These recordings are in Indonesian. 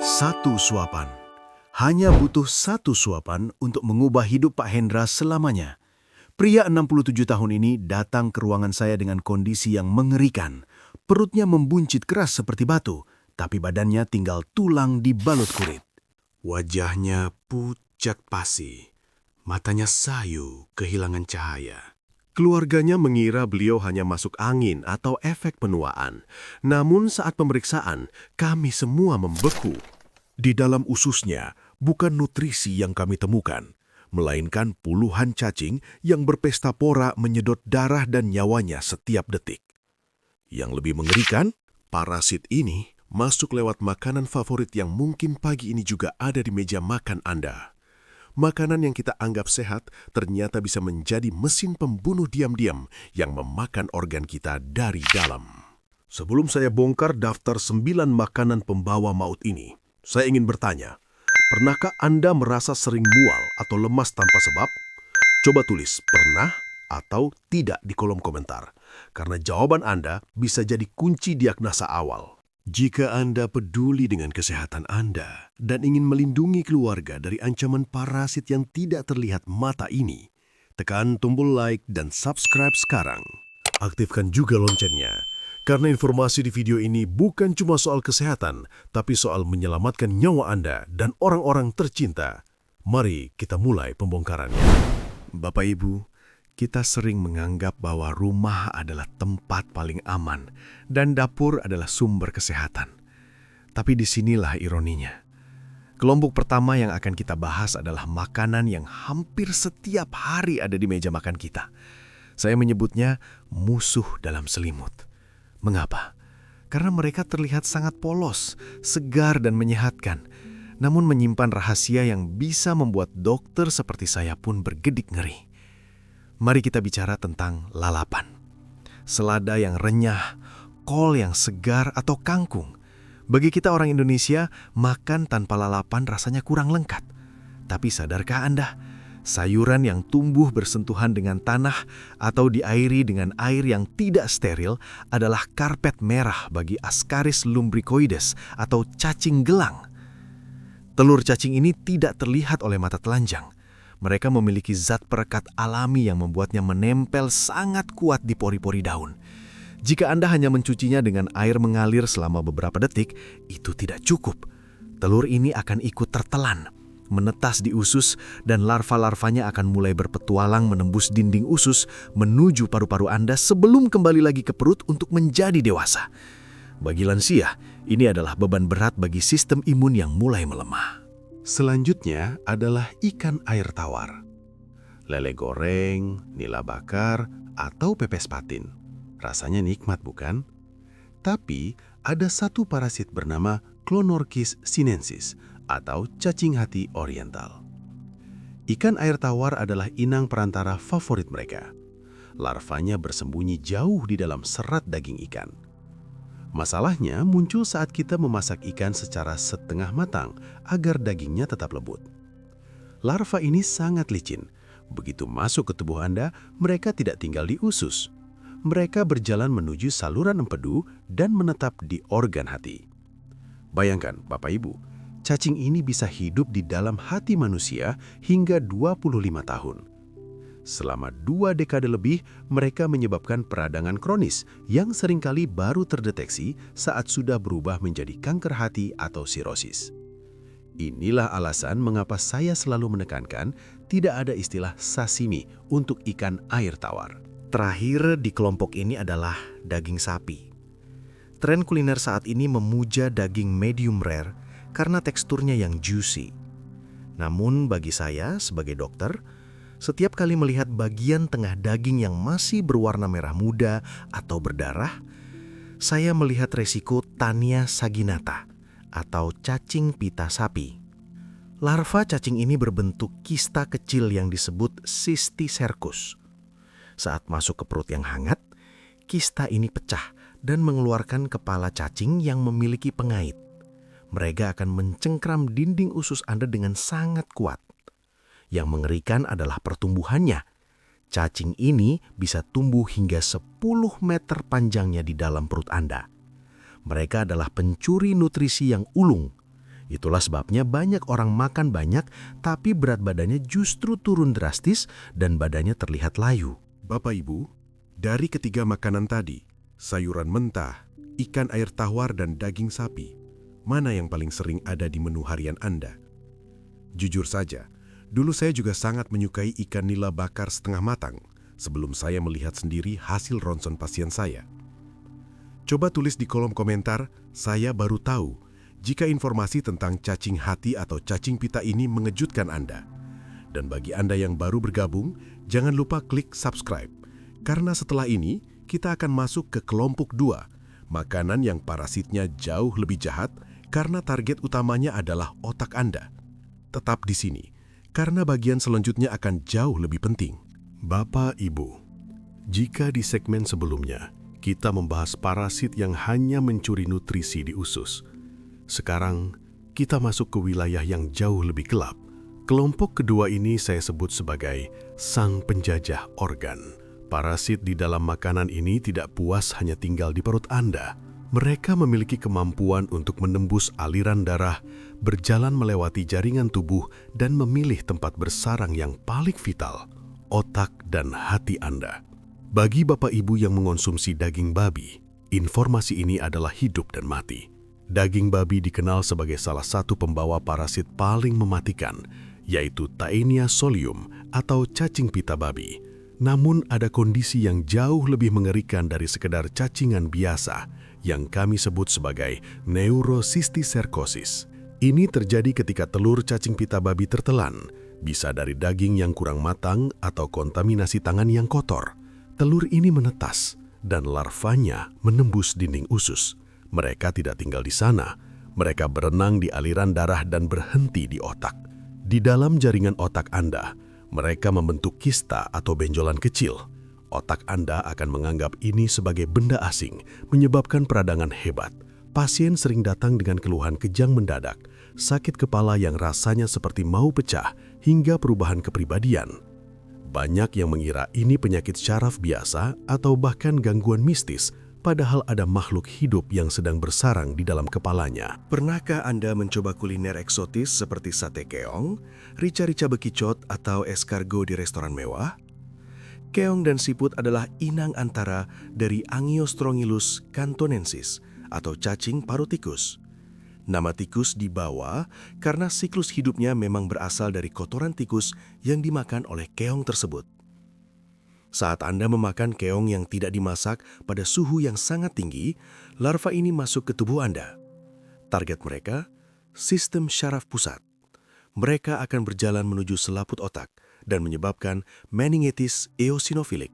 Satu suapan. Hanya butuh satu suapan untuk mengubah hidup Pak Hendra selamanya. Pria 67 tahun ini datang ke ruangan saya dengan kondisi yang mengerikan. Perutnya membuncit keras seperti batu, tapi badannya tinggal tulang dibalut kulit. Wajahnya pucat pasi, matanya sayu, kehilangan cahaya. Keluarganya mengira beliau hanya masuk angin atau efek penuaan. Namun saat pemeriksaan, kami semua membeku. Di dalam ususnya bukan nutrisi yang kami temukan, melainkan puluhan cacing yang berpesta pora menyedot darah dan nyawanya setiap detik. Yang lebih mengerikan, parasit ini masuk lewat makanan favorit yang mungkin pagi ini juga ada di meja makan Anda. Makanan yang kita anggap sehat ternyata bisa menjadi mesin pembunuh diam-diam yang memakan organ kita dari dalam. Sebelum saya bongkar daftar 9 makanan pembawa maut ini, saya ingin bertanya, pernahkah Anda merasa sering mual atau lemas tanpa sebab? Coba tulis pernah atau tidak di kolom komentar, karena jawaban Anda bisa jadi kunci diagnosa awal. Jika Anda peduli dengan kesehatan Anda dan ingin melindungi keluarga dari ancaman parasit yang tidak terlihat mata ini, tekan tombol like dan subscribe sekarang. Aktifkan juga loncengnya, karena informasi di video ini bukan cuma soal kesehatan, tapi soal menyelamatkan nyawa Anda dan orang-orang tercinta. Mari kita mulai pembongkarannya. Bapak Ibu, kita sering menganggap bahwa rumah adalah tempat paling aman dan dapur adalah sumber kesehatan. Tapi disinilah ironinya. Kelompok pertama yang akan kita bahas adalah makanan yang hampir setiap hari ada di meja makan kita. Saya menyebutnya musuh dalam selimut. Mengapa? Karena mereka terlihat sangat polos, segar dan menyehatkan, namun menyimpan rahasia yang bisa membuat dokter seperti saya pun bergedik ngeri. Mari kita bicara tentang lalapan. Selada yang renyah, kol yang segar atau kangkung. Bagi kita orang Indonesia, makan tanpa lalapan rasanya kurang lengkap. Tapi sadarkah Anda, sayuran yang tumbuh bersentuhan dengan tanah atau diairi dengan air yang tidak steril adalah karpet merah bagi Ascaris lumbricoides atau cacing gelang. Telur cacing ini tidak terlihat oleh mata telanjang. Mereka memiliki zat perekat alami yang membuatnya menempel sangat kuat di pori-pori daun. Jika Anda hanya mencucinya dengan air mengalir selama beberapa detik, itu tidak cukup. Telur ini akan ikut tertelan, menetas di usus, dan larva-larvanya akan mulai berpetualang menembus dinding usus menuju paru-paru Anda sebelum kembali lagi ke perut untuk menjadi dewasa. Bagi lansia, ini adalah beban berat bagi sistem imun yang mulai melemah. Selanjutnya adalah ikan air tawar. Lele goreng, nila bakar, atau pepes patin. Rasanya nikmat bukan? Tapi ada satu parasit bernama Clonorchis sinensis atau cacing hati oriental. Ikan air tawar adalah inang perantara favorit mereka. Larvanya bersembunyi jauh di dalam serat daging ikan. Masalahnya muncul saat kita memasak ikan secara setengah matang agar dagingnya tetap lembut. Larva ini sangat licin. Begitu masuk ke tubuh Anda, mereka tidak tinggal di usus. Mereka berjalan menuju saluran empedu dan menetap di organ hati. Bayangkan, Bapak Ibu, cacing ini bisa hidup di dalam hati manusia hingga 25 tahun. Selama 2 dekade lebih, mereka menyebabkan peradangan kronis yang seringkali baru terdeteksi saat sudah berubah menjadi kanker hati atau sirosis. Inilah alasan mengapa saya selalu menekankan tidak ada istilah sashimi untuk ikan air tawar. Terakhir di kelompok ini adalah daging sapi. Tren kuliner saat ini memuja daging medium rare karena teksturnya yang juicy. Namun bagi saya sebagai dokter, setiap kali melihat bagian tengah daging yang masih berwarna merah muda atau berdarah, saya melihat resiko Tania saginata atau cacing pita sapi. Larva cacing ini berbentuk kista kecil yang disebut cysticercus. Saat masuk ke perut yang hangat, kista ini pecah dan mengeluarkan kepala cacing yang memiliki pengait. Mereka akan mencengkram dinding usus Anda dengan sangat kuat. Yang mengerikan adalah pertumbuhannya. Cacing ini bisa tumbuh hingga 10 meter panjangnya di dalam perut Anda. Mereka adalah pencuri nutrisi yang ulung. Itulah sebabnya banyak orang makan banyak, tapi berat badannya justru turun drastis dan badannya terlihat layu. Bapak Ibu, dari ketiga makanan tadi, sayuran mentah, ikan air tawar dan daging sapi, mana yang paling sering ada di menu harian Anda? Jujur saja, dulu saya juga sangat menyukai ikan nila bakar setengah matang sebelum saya melihat sendiri hasil ronsen pasien saya. Coba tulis di kolom komentar, saya baru tahu jika informasi tentang cacing hati atau cacing pita ini mengejutkan Anda. Dan bagi Anda yang baru bergabung, jangan lupa klik subscribe. Karena setelah ini, kita akan masuk ke kelompok 2, makanan yang parasitnya jauh lebih jahat karena target utamanya adalah otak Anda. Tetap di sini, karena bagian selanjutnya akan jauh lebih penting. Bapak, Ibu, jika di segmen sebelumnya, kita membahas parasit yang hanya mencuri nutrisi di usus. Sekarang, kita masuk ke wilayah yang jauh lebih gelap. Kelompok kedua ini saya sebut sebagai sang penjajah organ. Parasit di dalam makanan ini tidak puas hanya tinggal di perut Anda. Mereka memiliki kemampuan untuk menembus aliran darah, berjalan melewati jaringan tubuh, dan memilih tempat bersarang yang paling vital, otak dan hati Anda. Bagi Bapak Ibu yang mengonsumsi daging babi, informasi ini adalah hidup dan mati. Daging babi dikenal sebagai salah satu pembawa parasit paling mematikan, yaitu Taenia solium atau cacing pita babi. Namun ada kondisi yang jauh lebih mengerikan dari sekedar cacingan biasa, yang kami sebut sebagai neurosistiserkosis. Ini terjadi ketika telur cacing pita babi tertelan, bisa dari daging yang kurang matang atau kontaminasi tangan yang kotor. Telur ini menetas dan larvanya menembus dinding usus. Mereka tidak tinggal di sana, mereka berenang di aliran darah dan berhenti di otak. Di dalam jaringan otak Anda, mereka membentuk kista atau benjolan kecil. Otak Anda akan menganggap ini sebagai benda asing, menyebabkan peradangan hebat. Pasien sering datang dengan keluhan kejang mendadak, sakit kepala yang rasanya seperti mau pecah, hingga perubahan kepribadian. Banyak yang mengira ini penyakit syaraf biasa atau bahkan gangguan mistis, padahal ada makhluk hidup yang sedang bersarang di dalam kepalanya. Pernahkah Anda mencoba kuliner eksotis seperti sate keong, rica-rica bekicot, atau escargot di restoran mewah? Keong dan siput adalah inang antara dari Angiostrongylus cantonensis atau cacing paru tikus. Nama tikus dibawa karena siklus hidupnya memang berasal dari kotoran tikus yang dimakan oleh keong tersebut. Saat Anda memakan keong yang tidak dimasak pada suhu yang sangat tinggi, larva ini masuk ke tubuh Anda. Target mereka, sistem syaraf pusat. Mereka akan berjalan menuju selaput otak dan menyebabkan meningitis eosinofilik.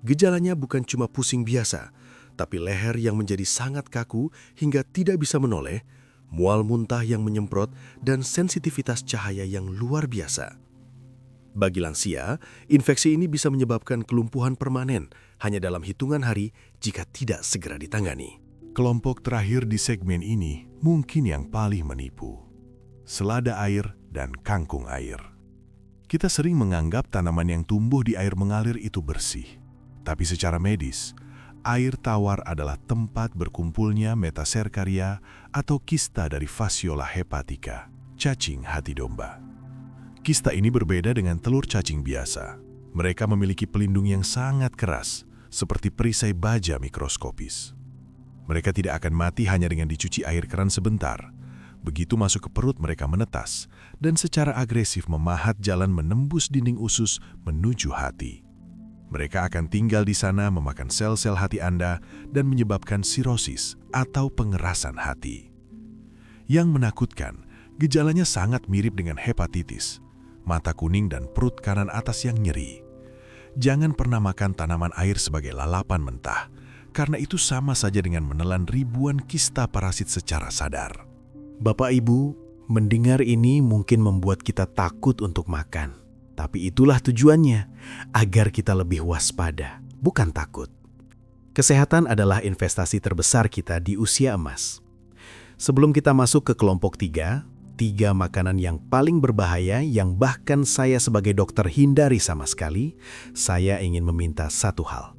Gejalanya bukan cuma pusing biasa, tapi leher yang menjadi sangat kaku hingga tidak bisa menoleh, mual muntah yang menyemprot, dan sensitivitas cahaya yang luar biasa. Bagi lansia, infeksi ini bisa menyebabkan kelumpuhan permanen hanya dalam hitungan hari jika tidak segera ditangani. Kelompok terakhir di segmen ini mungkin yang paling menipu. Selada air dan kangkung air. Kita sering menganggap tanaman yang tumbuh di air mengalir itu bersih. Tapi secara medis, air tawar adalah tempat berkumpulnya metaserkaria atau kista dari Fasciola hepatica, cacing hati domba. Kista ini berbeda dengan telur cacing biasa. Mereka memiliki pelindung yang sangat keras, seperti perisai baja mikroskopis. Mereka tidak akan mati hanya dengan dicuci air keran sebentar. Begitu masuk ke perut, mereka menetas dan secara agresif memahat jalan menembus dinding usus menuju hati. Mereka akan tinggal di sana memakan sel-sel hati Anda dan menyebabkan sirosis atau pengerasan hati. Yang menakutkan, gejalanya sangat mirip dengan hepatitis. Mata kuning dan perut kanan atas yang nyeri. Jangan pernah makan tanaman air sebagai lalapan mentah, karena itu sama saja dengan menelan ribuan kista parasit secara sadar. Bapak Ibu, mendengar ini mungkin membuat kita takut untuk makan. Tapi itulah tujuannya, agar kita lebih waspada, bukan takut. Kesehatan adalah investasi terbesar kita di usia emas. Sebelum kita masuk ke kelompok 3 makanan yang paling berbahaya yang bahkan saya sebagai dokter hindari sama sekali, saya ingin meminta satu hal.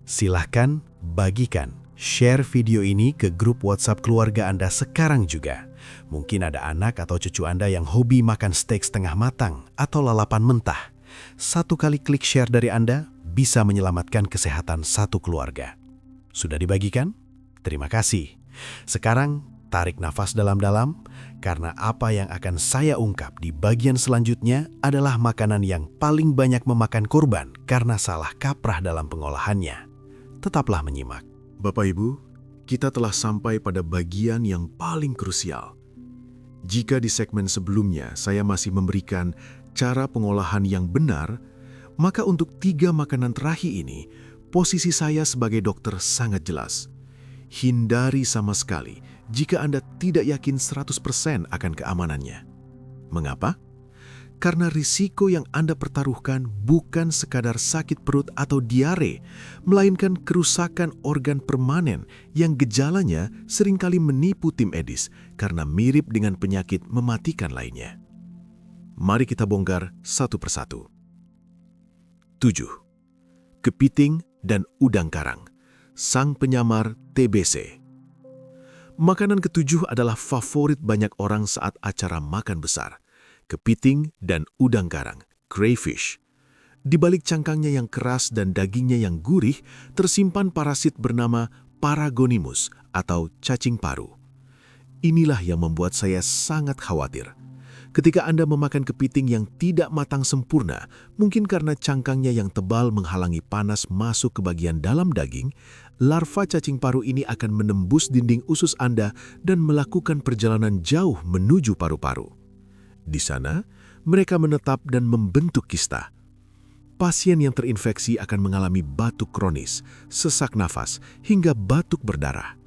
Silahkan bagikan, share video ini ke grup WhatsApp keluarga Anda sekarang juga. Mungkin ada anak atau cucu Anda yang hobi makan steak setengah matang atau lalapan mentah. Satu kali klik share dari Anda bisa menyelamatkan kesehatan satu keluarga. Sudah dibagikan? Terima kasih. Sekarang, tarik nafas dalam-dalam, karena apa yang akan saya ungkap di bagian selanjutnya adalah makanan yang paling banyak memakan korban karena salah kaprah dalam pengolahannya. Tetaplah menyimak. Bapak Ibu, kita telah sampai pada bagian yang paling krusial. Jika di segmen sebelumnya saya masih memberikan cara pengolahan yang benar, maka untuk 3 makanan terakhir ini, posisi saya sebagai dokter sangat jelas. Hindari sama sekali jika Anda tidak yakin 100% akan keamanannya. Mengapa? Karena risiko yang Anda pertaruhkan bukan sekadar sakit perut atau diare, melainkan kerusakan organ permanen yang gejalanya seringkali menipu tim medis karena mirip dengan penyakit mematikan lainnya. Mari kita bongkar satu persatu. 7. Kepiting dan udang karang, sang penyamar TBC. Makanan ketujuh adalah favorit banyak orang saat acara makan besar. Kepiting dan udang karang, crayfish. Di balik cangkangnya yang keras dan dagingnya yang gurih, tersimpan parasit bernama Paragonimus atau cacing paru. Inilah yang membuat saya sangat khawatir. Ketika Anda memakan kepiting yang tidak matang sempurna, mungkin karena cangkangnya yang tebal menghalangi panas masuk ke bagian dalam daging, larva cacing paru ini akan menembus dinding usus Anda dan melakukan perjalanan jauh menuju paru-paru. Di sana, mereka menetap dan membentuk kista. Pasien yang terinfeksi akan mengalami batuk kronis, sesak nafas, hingga batuk berdarah.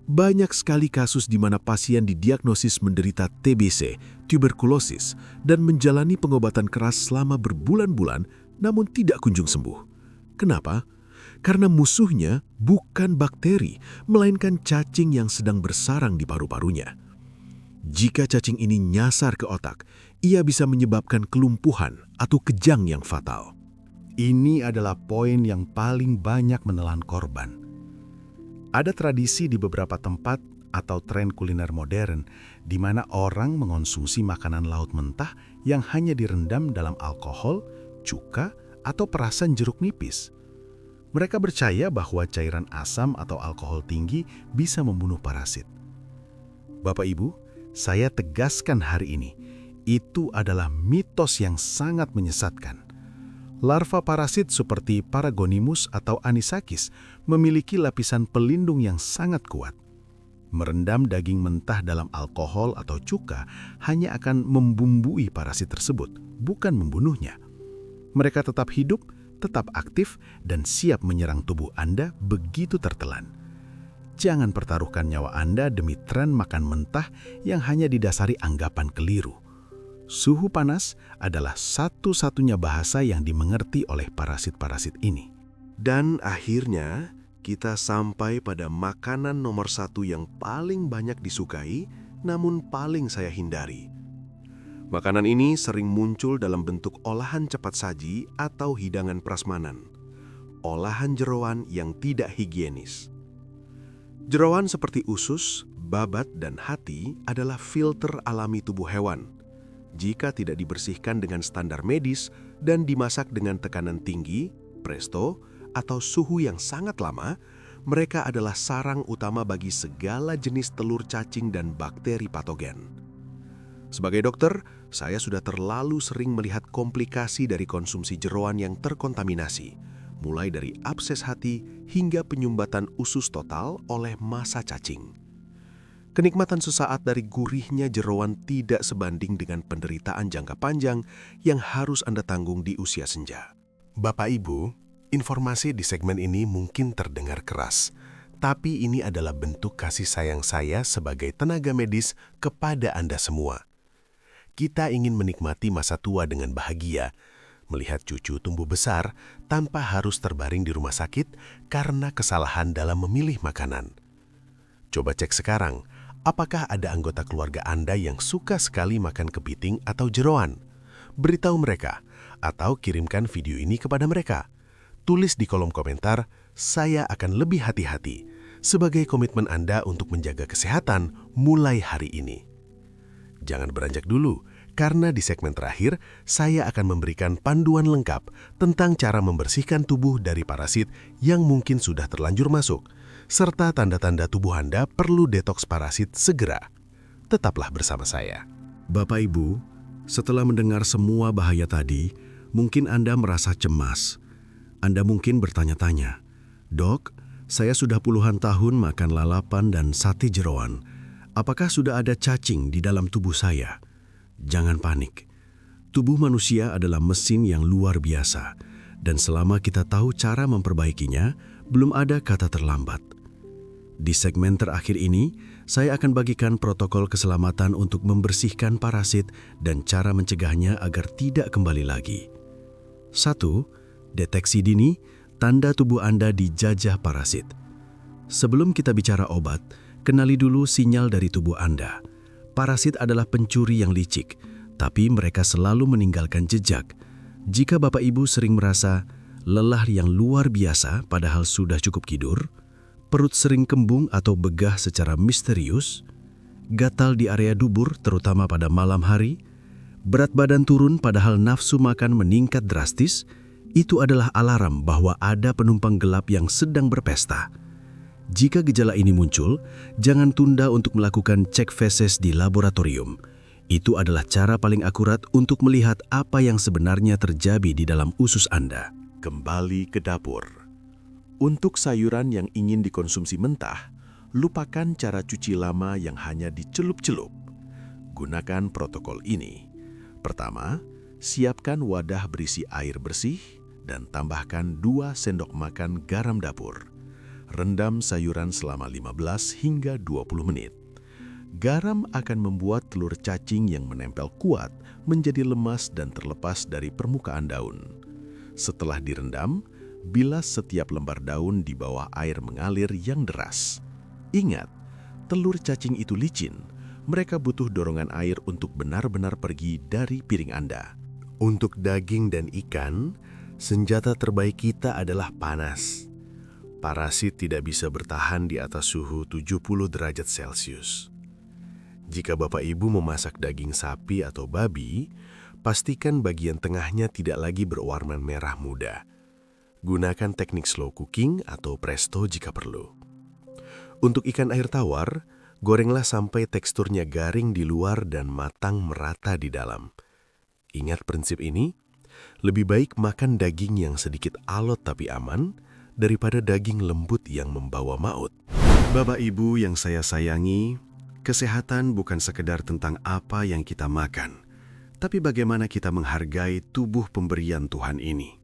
Banyak sekali kasus di mana pasien didiagnosis menderita TBC, tuberkulosis, dan menjalani pengobatan keras selama berbulan-bulan namun tidak kunjung sembuh. Kenapa? Karena musuhnya bukan bakteri, melainkan cacing yang sedang bersarang di paru-parunya. Jika cacing ini nyasar ke otak, ia bisa menyebabkan kelumpuhan atau kejang yang fatal. Ini adalah poin yang paling banyak menelan korban. Ada tradisi di beberapa tempat atau tren kuliner modern di mana orang mengonsumsi makanan laut mentah yang hanya direndam dalam alkohol, cuka, atau perasan jeruk nipis. Mereka percaya bahwa cairan asam atau alkohol tinggi bisa membunuh parasit. Bapak Ibu, saya tegaskan hari ini, itu adalah mitos yang sangat menyesatkan. Larva parasit seperti Paragonimus atau Anisakis memiliki lapisan pelindung yang sangat kuat. Merendam daging mentah dalam alkohol atau cuka hanya akan membumbui parasit tersebut, bukan membunuhnya. Mereka tetap hidup, tetap aktif, dan siap menyerang tubuh Anda begitu tertelan. Jangan pertaruhkan nyawa Anda demi tren makan mentah yang hanya didasari anggapan keliru. Suhu panas adalah satu-satunya bahasa yang dimengerti oleh parasit-parasit ini. Dan akhirnya, kita sampai pada makanan nomor 1 yang paling banyak disukai, namun paling saya hindari. Makanan ini sering muncul dalam bentuk olahan cepat saji atau hidangan prasmanan. Olahan jeroan yang tidak higienis. Jeroan seperti usus, babat, dan hati adalah filter alami tubuh hewan. Jika tidak dibersihkan dengan standar medis dan dimasak dengan tekanan tinggi, presto, atau suhu yang sangat lama, mereka adalah sarang utama bagi segala jenis telur cacing dan bakteri patogen. Sebagai dokter, saya sudah terlalu sering melihat komplikasi dari konsumsi jeroan yang terkontaminasi, mulai dari abses hati hingga penyumbatan usus total oleh massa cacing. Kenikmatan sesaat dari gurihnya jeroan tidak sebanding dengan penderitaan jangka panjang yang harus Anda tanggung di usia senja. Bapak Ibu, informasi di segmen ini mungkin terdengar keras, tapi ini adalah bentuk kasih sayang saya sebagai tenaga medis kepada Anda semua. Kita ingin menikmati masa tua dengan bahagia, melihat cucu tumbuh besar tanpa harus terbaring di rumah sakit karena kesalahan dalam memilih makanan. Coba cek sekarang, apakah ada anggota keluarga Anda yang suka sekali makan kepiting atau jeroan? Beritahu mereka, atau kirimkan video ini kepada mereka. Tulis di kolom komentar, saya akan lebih hati-hati sebagai komitmen Anda untuk menjaga kesehatan mulai hari ini. jangan beranjak dulu, karena di segmen terakhir saya akan memberikan panduan lengkap tentang cara membersihkan tubuh dari parasit yang mungkin sudah terlanjur masuk, serta tanda-tanda tubuh Anda perlu detoks parasit segera. Tetaplah bersama saya. Bapak Ibu, setelah mendengar semua bahaya tadi, mungkin Anda merasa cemas. Anda mungkin bertanya-tanya, "Dok, saya sudah puluhan tahun makan lalapan dan sate jeroan. Apakah sudah ada cacing di dalam tubuh saya?" Jangan panik. Tubuh manusia adalah mesin yang luar biasa, dan selama kita tahu cara memperbaikinya, belum ada kata terlambat. Di segmen terakhir ini, saya akan bagikan protokol keselamatan untuk membersihkan parasit dan cara mencegahnya agar tidak kembali lagi. 1. Deteksi dini, tanda tubuh Anda dijajah parasit. Sebelum kita bicara obat, kenali dulu sinyal dari tubuh Anda. Parasit adalah pencuri yang licik, tapi mereka selalu meninggalkan jejak. Jika Bapak Ibu sering merasa lelah yang luar biasa padahal sudah cukup tidur, perut sering kembung atau begah secara misterius, gatal di area dubur terutama pada malam hari, berat badan turun padahal nafsu makan meningkat drastis, itu adalah alarm bahwa ada penumpang gelap yang sedang berpesta. Jika gejala ini muncul, jangan tunda untuk melakukan cek feses di laboratorium. Itu adalah cara paling akurat untuk melihat apa yang sebenarnya terjadi di dalam usus Anda. Kembali ke dapur. Untuk sayuran yang ingin dikonsumsi mentah, lupakan cara cuci lama yang hanya dicelup-celup. Gunakan protokol ini. Pertama, siapkan wadah berisi air bersih dan tambahkan 2 sendok makan garam dapur. Rendam sayuran selama 15 hingga 20 menit. Garam akan membuat telur cacing yang menempel kuat menjadi lemas dan terlepas dari permukaan daun. Setelah direndam, bilas setiap lembar daun di bawah air mengalir yang deras. Ingat, telur cacing itu licin. Mereka butuh dorongan air untuk benar-benar pergi dari piring Anda. Untuk daging dan ikan, senjata terbaik kita adalah panas. Parasit tidak bisa bertahan di atas suhu 70 derajat Celcius. Jika Bapak Ibu memasak daging sapi atau babi, pastikan bagian tengahnya tidak lagi berwarna merah muda. Gunakan teknik slow cooking atau presto jika perlu. Untuk ikan air tawar, gorenglah sampai teksturnya garing di luar dan matang merata di dalam. Ingat prinsip ini, lebih baik makan daging yang sedikit alot tapi aman, daripada daging lembut yang membawa maut. Bapak Ibu yang saya sayangi, kesehatan bukan sekedar tentang apa yang kita makan, tapi bagaimana kita menghargai tubuh pemberian Tuhan ini.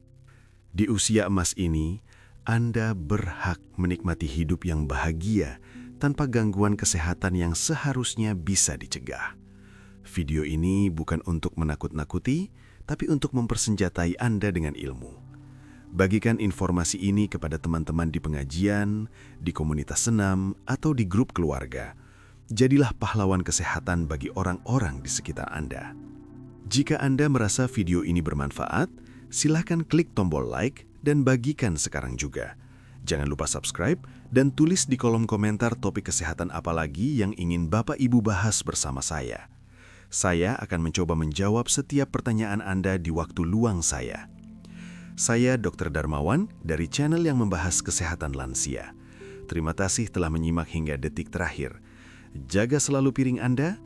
Di usia emas ini, Anda berhak menikmati hidup yang bahagia tanpa gangguan kesehatan yang seharusnya bisa dicegah. Video ini bukan untuk menakut-nakuti, tapi untuk mempersenjatai Anda dengan ilmu. Bagikan informasi ini kepada teman-teman di pengajian, di komunitas senam, atau di grup keluarga. Jadilah pahlawan kesehatan bagi orang-orang di sekitar Anda. Jika Anda merasa video ini bermanfaat, silakan klik tombol like dan bagikan sekarang juga. Jangan lupa subscribe dan tulis di kolom komentar topik kesehatan apa lagi yang ingin Bapak Ibu bahas bersama saya. Saya akan mencoba menjawab setiap pertanyaan Anda di waktu luang saya. Saya Dr. Darmawan dari channel yang membahas kesehatan lansia. Terima kasih telah menyimak hingga detik terakhir. Jaga selalu piring Anda,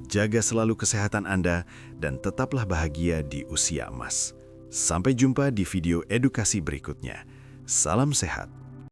jaga selalu kesehatan Anda, dan tetaplah bahagia di usia emas. Sampai jumpa di video edukasi berikutnya. Salam sehat.